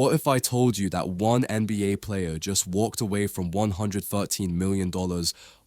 What if I told you that one NBA player just walked away from $113 million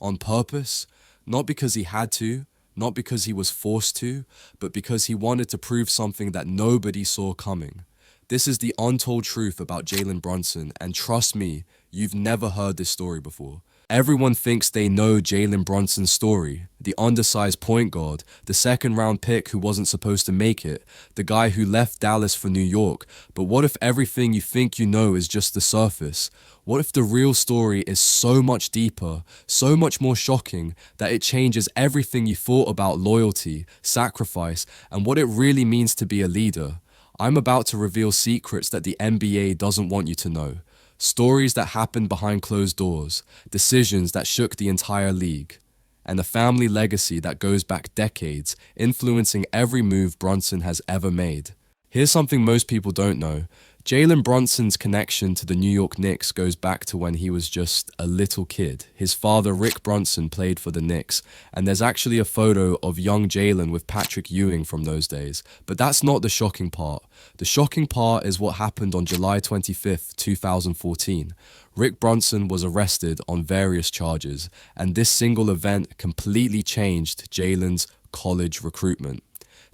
on purpose? Not because he had to, not because he was forced to, but because he wanted to prove something that nobody saw coming. This is the untold truth about Jalen Brunson, and trust me, you've never heard this story before. Everyone thinks they know Jalen Brunson's story, the undersized point guard, the second-round pick who wasn't supposed to make it, the guy who left Dallas for New York. But what if everything you think you know is just the surface? What if the real story is so much deeper, so much more shocking, that it changes everything you thought about loyalty, sacrifice, and what it really means to be a leader? I'm about to reveal secrets that the NBA doesn't want you to know. Stories that happened behind closed doors, decisions that shook the entire league, and a family legacy that goes back decades, influencing every move Brunson has ever made. Here's something most people don't know. Jalen Brunson's connection to the New York Knicks goes back to when he was just a little kid. His father, Rick Brunson, played for the Knicks, and there's actually a photo of young Jalen with Patrick Ewing from those days. But that's not the shocking part. The shocking part is what happened on July 25th, 2014. Rick Brunson was arrested on various charges, and this single event completely changed Jalen's college recruitment.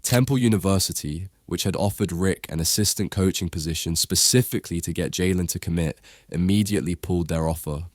Temple University, which had offered Rick an assistant coaching position specifically to get Jalen to commit, immediately pulled their offer.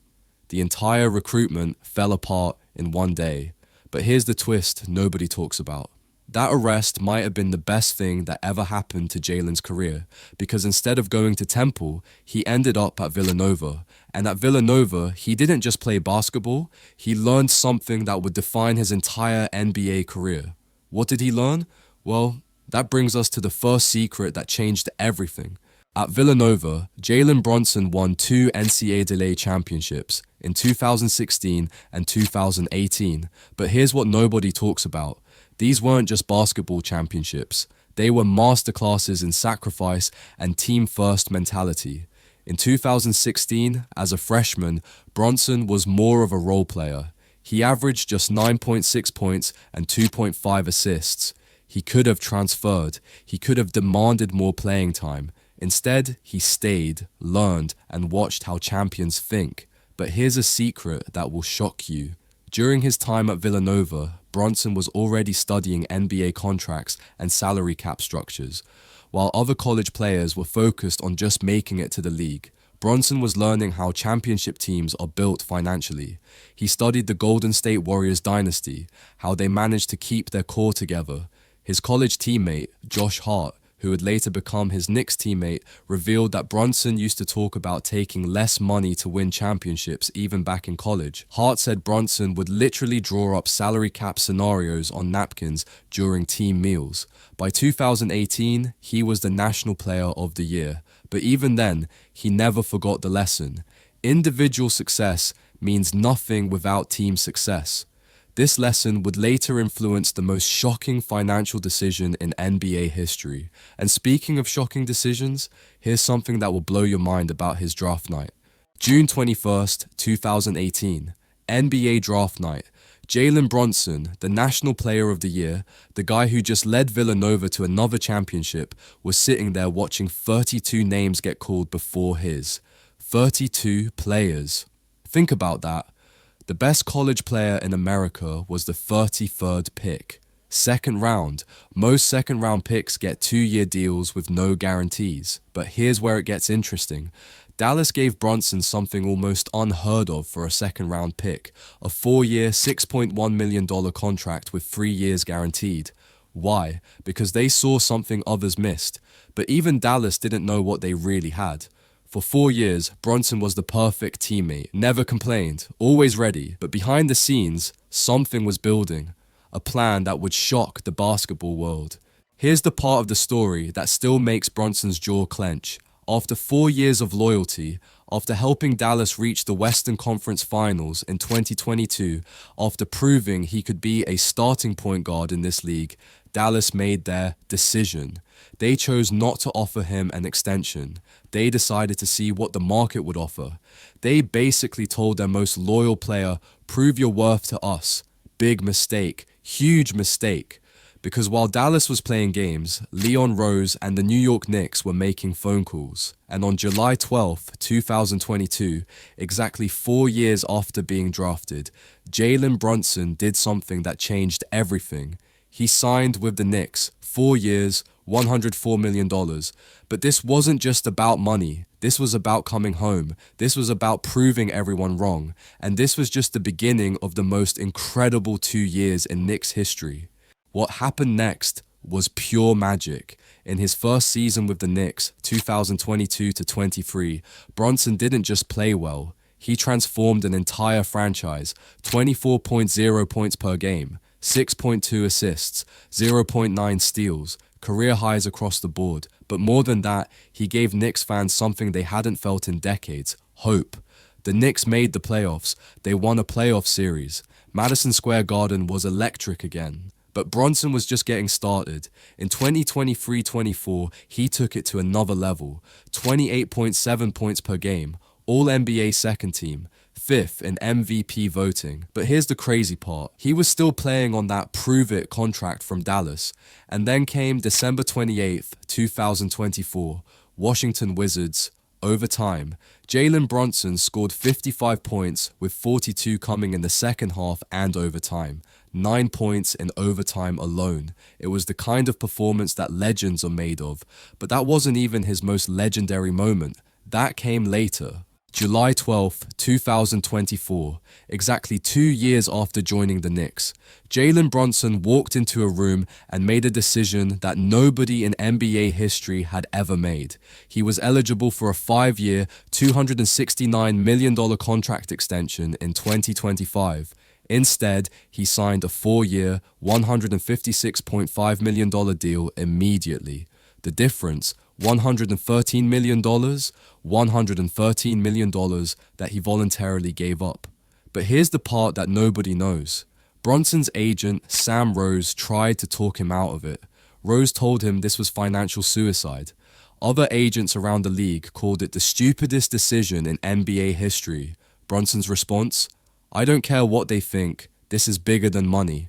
The entire recruitment fell apart in one day. But here's the twist nobody talks about. That arrest might have been the best thing that ever happened to Jalen's career, because instead of going to Temple, he ended up at Villanova. And at Villanova, he didn't just play basketball, he learned something that would define his entire NBA career. What did he learn? Well, that brings us to the first secret that changed everything. At Villanova, Jalen Brunson won 2 NCAA championships in 2016 and 2018. But here's what nobody talks about. These weren't just basketball championships. They were masterclasses in sacrifice and team-first mentality. In 2016, as a freshman, Brunson was more of a role player. He averaged just 9.6 points and 2.5 assists. He could have transferred. He could have demanded more playing time. Instead, he stayed, learned, and watched how champions think. But here's a secret that will shock you. During his time at Villanova, Brunson was already studying NBA contracts and salary cap structures. While other college players were focused on just making it to the league, Brunson was learning how championship teams are built financially. He studied the Golden State Warriors dynasty, how they managed to keep their core together. His college teammate, Josh Hart, who would later become his Knicks teammate, revealed that Brunson used to talk about taking less money to win championships even back in college. Hart said Brunson would literally draw up salary cap scenarios on napkins during team meals. By 2018, he was the National Player of the Year. But even then, he never forgot the lesson. Individual success means nothing without team success. This lesson would later influence the most shocking financial decision in NBA history. And speaking of shocking decisions, here's something that will blow your mind about his draft night. June 21st, 2018, NBA draft night. Jalen Brunson, the National Player of the Year, the guy who just led Villanova to another championship, was sitting there watching 32 names get called before his. 32 players. Think about that. The best college player in America was the 33rd pick. Second round. Most second-round picks get 2-year deals with no guarantees. But here's where it gets interesting. Dallas gave Brunson something almost unheard of for a second-round pick, a 4-year, $6.1 million contract with 3 years guaranteed. Why? Because they saw something others missed. But even Dallas didn't know what they really had. For 4 years, Brunson was the perfect teammate, never complained, always ready. But behind the scenes, something was building, a plan that would shock the basketball world. Here's the part of the story that still makes Brunson's jaw clench. After 4 years of loyalty, after helping Dallas reach the Western Conference Finals in 2022, after proving he could be a starting point guard in this league, Dallas made their decision. They chose not to offer him an extension. They decided to see what the market would offer. They basically told their most loyal player, prove your worth to us. Big mistake, huge mistake. Because while Dallas was playing games, Leon Rose and the New York Knicks were making phone calls. And on July 12th, 2022, exactly 4 years after being drafted, Jalen Brunson did something that changed everything. He signed with the Knicks, 4 years, $104 million. But this wasn't just about money. This was about coming home. This was about proving everyone wrong. And this was just the beginning of the most incredible 2 years in Knicks history. What happened next was pure magic. In his first season with the Knicks, 2022-23, Brunson didn't just play well. He transformed an entire franchise, 24.0 points per game, 6.2 assists, 0.9 steals, career highs across the board. But more than that, he gave Knicks fans something they hadn't felt in decades, hope. The Knicks made the playoffs. They won a playoff series. Madison Square Garden was electric again. But Brunson was just getting started. In 2023-24, he took it to another level. 28.7 points per game, All-NBA second team, 5th in MVP voting. But here's the crazy part. He was still playing on that prove-it contract from Dallas. And then came December 28th, 2024, Washington Wizards. Overtime, Jalen Brunson scored 55 points with 42 coming in the second half and overtime. 9 points in overtime alone. It was the kind of performance that legends are made of. But that wasn't even his most legendary moment. That came later. July 12th, 2024, exactly 2 years after joining the Knicks, Jalen Brunson walked into a room and made a decision that nobody in NBA history had ever made. He was eligible for a 5-year, $269 million contract extension in 2025. Instead, he signed a 4-year, $156.5 million deal immediately. The difference, $113 million, $113 million that he voluntarily gave up. But here's the part that nobody knows. Brunson's agent, Sam Rose, tried to talk him out of it. Rose told him this was financial suicide. Other agents around the league called it the stupidest decision in NBA history. Brunson's response? I don't care what they think, this is bigger than money.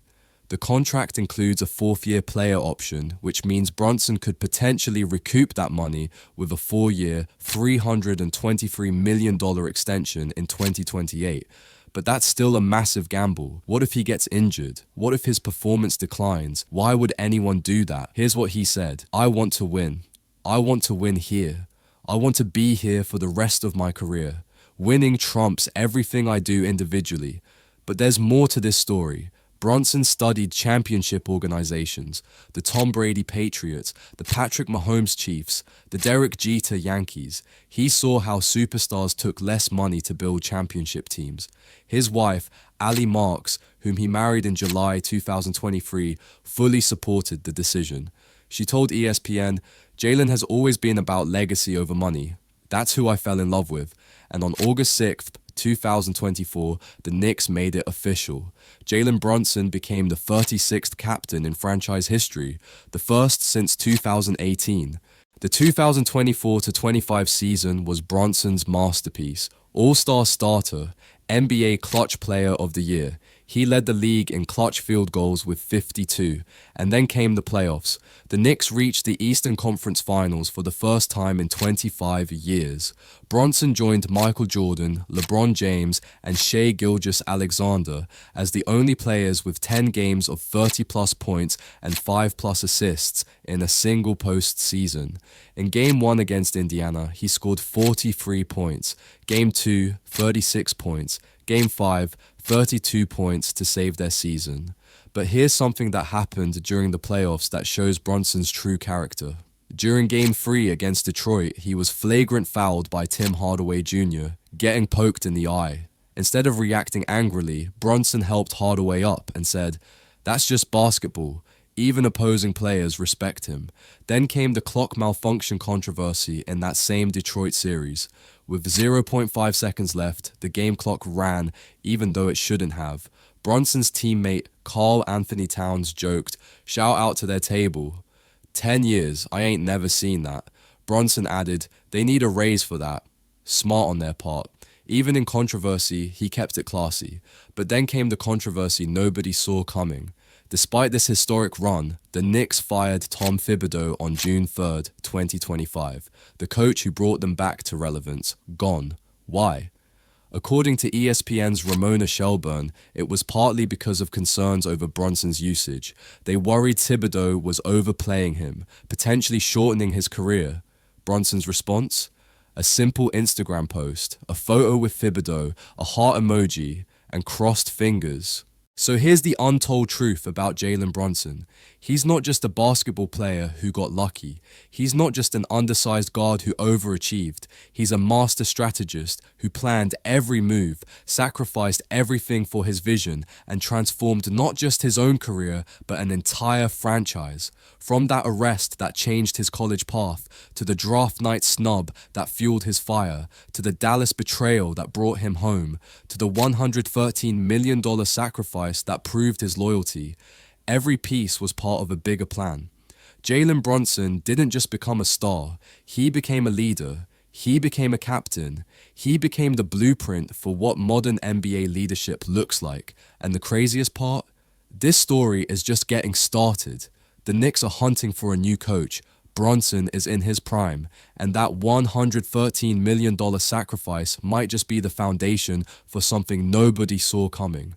The contract includes a 4th-year player option, which means Brunson could potentially recoup that money with a 4-year, $323 million extension in 2028. But that's still a massive gamble. What if he gets injured? What if his performance declines? Why would anyone do that? Here's what he said. I want to win. I want to win here. I want to be here for the rest of my career. Winning trumps everything I do individually. But there's more to this story. Brunson studied championship organizations, the Tom Brady Patriots, the Patrick Mahomes Chiefs, the Derek Jeter Yankees. He saw how superstars took less money to build championship teams. His wife, Ali Marks, whom he married in July 2023, fully supported the decision. She told ESPN, Jalen has always been about legacy over money. That's who I fell in love with. And on August 6th, 2024, the Knicks made it official. Jalen Brunson became the 36th captain in franchise history, the first since 2018. The 2024-25 season was Brunson's masterpiece, All-Star starter, NBA Clutch Player of the Year. He led the league in clutch field goals with 52, and then came the playoffs. The Knicks reached the Eastern Conference Finals for the first time in 25 years. Brunson joined Michael Jordan, LeBron James, and Shai Gilgeous-Alexander as the only players with 10 games of 30-plus points and 5-plus assists in a single postseason. In Game 1 against Indiana, he scored 43 points. Game 2, 36 points. Game 5, 32 points to save their season. But here's something that happened during the playoffs that shows Brunson's true character. During Game 3 against Detroit, he was flagrant fouled by Tim Hardaway Jr., getting poked in the eye. Instead of reacting angrily, Brunson helped Hardaway up and said, "That's just basketball. Even opposing players respect him." Then came the clock malfunction controversy in that same Detroit series. With 0.5 seconds left, the game clock ran even though it shouldn't have. Brunson's teammate Karl Anthony Towns joked, "Shout out to their table." 10 years, I ain't never seen that. Brunson added, "They need a raise for that." Smart on their part. Even in controversy, he kept it classy. But then came the controversy nobody saw coming. Despite this historic run, the Knicks fired Tom Thibodeau on June 3rd, 2025. The coach who brought them back to relevance, gone. Why? According to ESPN's Ramona Shelburne, it was partly because of concerns over Brunson's usage. They worried Thibodeau was overplaying him, potentially shortening his career. Brunson's response? A simple Instagram post, a photo with Thibodeau, a heart emoji, and crossed fingers. So here's the untold truth about Jalen Brunson. He's not just a basketball player who got lucky. He's not just an undersized guard who overachieved. He's a master strategist who planned every move, sacrificed everything for his vision, and transformed not just his own career, but an entire franchise. From that arrest that changed his college path, to the draft night snub that fueled his fire, to the Dallas betrayal that brought him home, to the $113 million sacrifice that proved his loyalty. Every piece was part of a bigger plan. Jalen Brunson didn't just become a star, he became a leader, he became a captain, he became the blueprint for what modern NBA leadership looks like. And the craziest part? This story is just getting started. The Knicks are hunting for a new coach. Brunson is in his prime, and that $113 million sacrifice might just be the foundation for something nobody saw coming.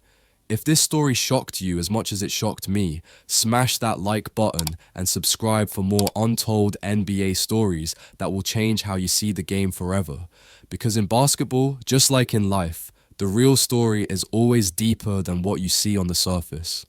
If this story shocked you as much as it shocked me, smash that like button and subscribe for more untold NBA stories that will change how you see the game forever. Because in basketball, just like in life, the real story is always deeper than what you see on the surface.